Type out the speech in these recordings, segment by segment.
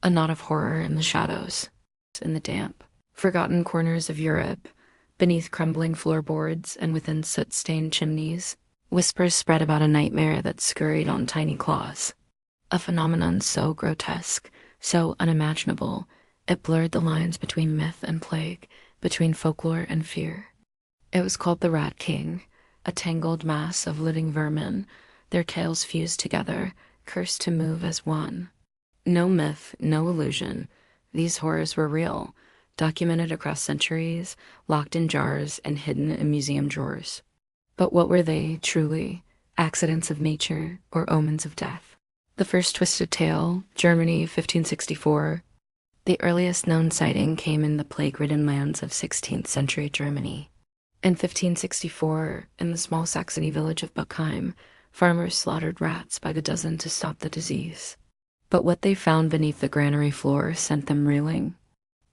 a knot of horror in the shadows, in the damp, forgotten corners of Europe, beneath crumbling floorboards and within soot-stained chimneys. Whispers spread about a nightmare that scurried on tiny claws. A phenomenon so grotesque, so unimaginable, it blurred the lines between myth and plague, between folklore and fear. It was called the Rat King, a tangled mass of living vermin, their tails fused together, cursed to move as one. No myth, no illusion. These horrors were real, documented across centuries, locked in jars and hidden in museum drawers. But what were they, truly? Accidents of nature or omens of death? The first twisted tale, Germany, 1564. The earliest known sighting came in the plague-ridden lands of 16th century Germany. In 1564, in the small Saxony village of Buckheim, farmers slaughtered rats by the dozen to stop the disease. But what they found beneath the granary floor sent them reeling.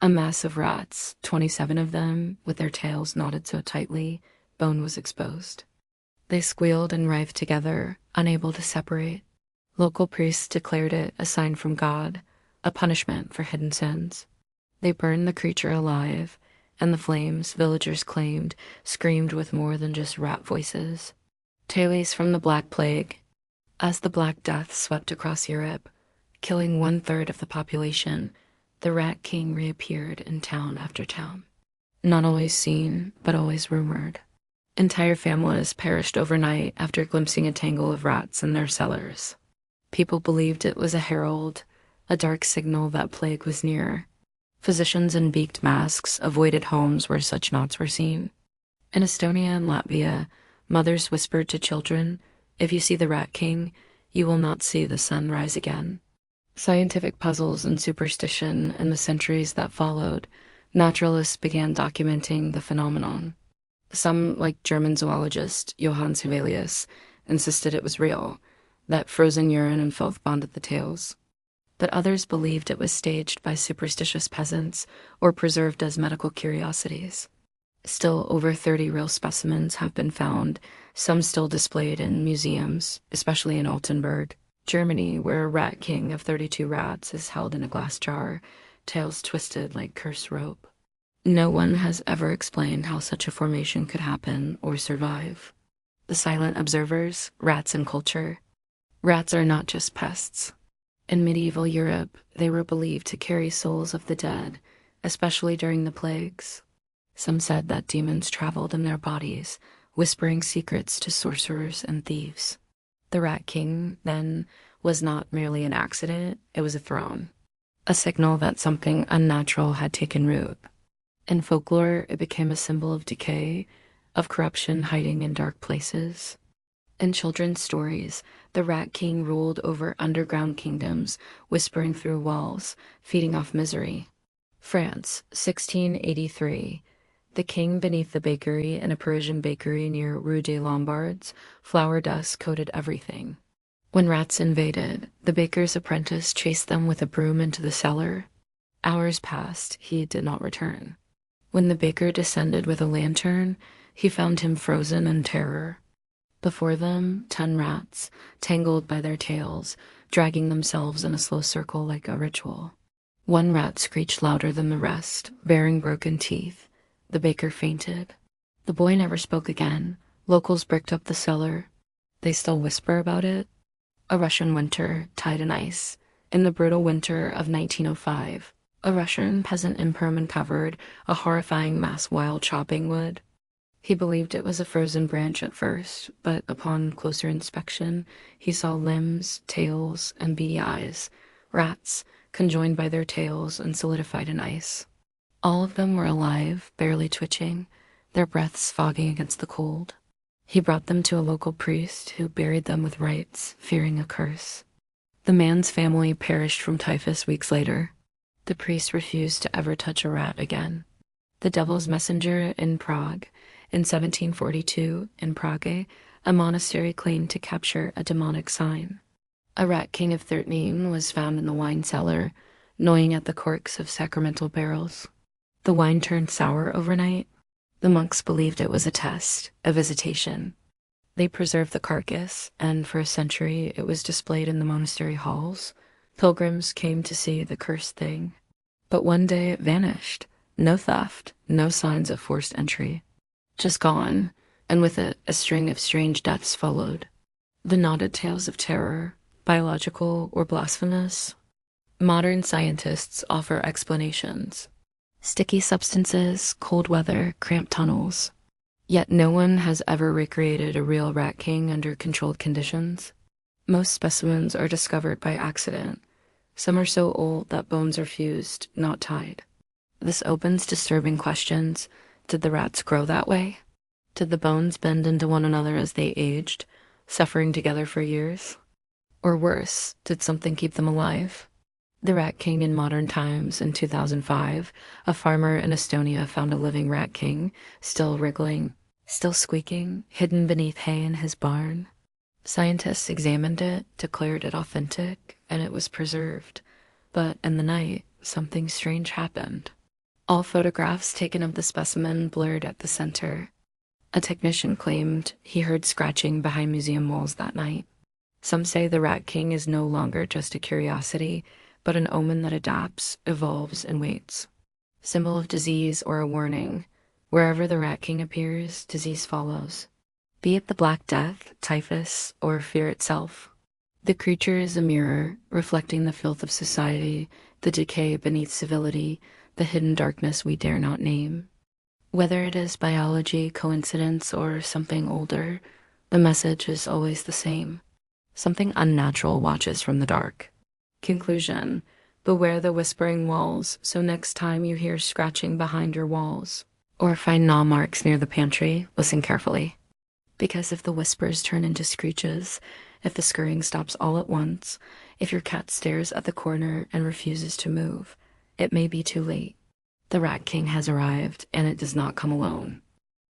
A mass of rats, 27 of them, with their tails knotted so tightly, bone was exposed. They squealed and writhed together, unable to separate. Local priests declared it a sign from God, a punishment for hidden sins. They burned the creature alive, and the flames, villagers claimed, screamed with more than just rat voices. Tales from the Black Plague. As the Black Death swept across Europe, killing 1/3 of the population, the Rat King reappeared in town after town. Not always seen, but always rumored. Entire families perished overnight after glimpsing a tangle of rats in their cellars. People believed it was a herald, a dark signal that plague was near. Physicians in beaked masks avoided homes where such knots were seen. In Estonia and Latvia, mothers whispered to children, "If you see the Rat King, you will not see the sun rise again." Scientific puzzles and superstition in the centuries that followed, naturalists began documenting the phenomenon. Some, like German zoologist Johann Sibelius, insisted it was real, that frozen urine and filth bonded the tails. But others believed it was staged by superstitious peasants or preserved as medical curiosities. Still, over 30 real specimens have been found, some still displayed in museums, especially in Altenburg, Germany, where a rat king of 32 rats is held in a glass jar, tails twisted like cursed rope. No one has ever explained how such a formation could happen or survive. The silent observers, rats in culture. Rats are not just pests. In medieval Europe, they were believed to carry souls of the dead, especially during the plagues. Some said that demons traveled in their bodies, whispering secrets to sorcerers and thieves. The Rat King, then, was not merely an accident, it was a throne, a signal that something unnatural had taken root. In folklore, it became a symbol of decay, of corruption hiding in dark places. In children's stories, the Rat King ruled over underground kingdoms, whispering through walls, feeding off misery. France, 1683. The king beneath the bakery in a Parisian bakery near Rue des Lombards, flour dust coated everything. When rats invaded, the baker's apprentice chased them with a broom into the cellar. Hours passed, he did not return. When the baker descended with a lantern, he found him frozen in terror. Before them, 10 rats, tangled by their tails, dragging themselves in a slow circle like a ritual. One rat screeched louder than the rest, bearing broken teeth. The baker fainted. The boy never spoke again. Locals bricked up the cellar. They still whisper about it. A Russian winter, tied in ice. In the brutal winter of 1905, a Russian peasant in Perm uncovered a horrifying mass while chopping wood. He believed it was a frozen branch at first, but upon closer inspection, he saw limbs, tails, and beady eyes, rats, conjoined by their tails and solidified in ice. All of them were alive, barely twitching, their breaths fogging against the cold. He brought them to a local priest who buried them with rites, fearing a curse. The man's family perished from typhus weeks later. The priest refused to ever touch a rat again. The Devil's Messenger in Prague. In 1742, in Prague, a monastery claimed to capture a demonic sign. A Rat King of 13 was found in the wine cellar, gnawing at the corks of sacramental barrels. The wine turned sour overnight. The monks believed it was a test, a visitation. They preserved the carcass, and for a century it was displayed in the monastery halls, Pilgrims came to see the cursed thing, but one day it vanished. No theft, no signs of forced entry. Just gone, and with it a string of strange deaths followed. The knotted tales of terror, biological or blasphemous. Modern scientists offer explanations. Sticky substances, cold weather, cramped tunnels. Yet no one has ever recreated a real rat king under controlled conditions. Most specimens are discovered by accident. Some are so old that bones are fused, not tied. This opens disturbing questions. Did the rats grow that way? Did the bones bend into one another as they aged, suffering together for years? Or worse, did something keep them alive? The Rat King in modern times. In 2005, a farmer in Estonia found a living rat king, still wriggling, still squeaking, hidden beneath hay in his barn. Scientists examined it, declared it authentic, and it was preserved. But in the night, something strange happened. All photographs taken of the specimen blurred at the center. A technician claimed he heard scratching behind museum walls that night. Some say the Rat King is no longer just a curiosity, but an omen that adapts, evolves, and waits. Symbol of disease or a warning. Wherever the Rat King appears, disease follows. Be it the Black Death, typhus, or fear itself. The creature is a mirror, reflecting the filth of society, the decay beneath civility, the hidden darkness we dare not name. Whether it is biology, coincidence, or something older, the message is always the same. Something unnatural watches from the dark. Conclusion: beware the whispering walls, so next time you hear scratching behind your walls, or find gnaw marks near the pantry, listen carefully. Because if the whispers turn into screeches, if the scurrying stops all at once, if your cat stares at the corner and refuses to move, it may be too late. The Rat King has arrived, and it does not come alone.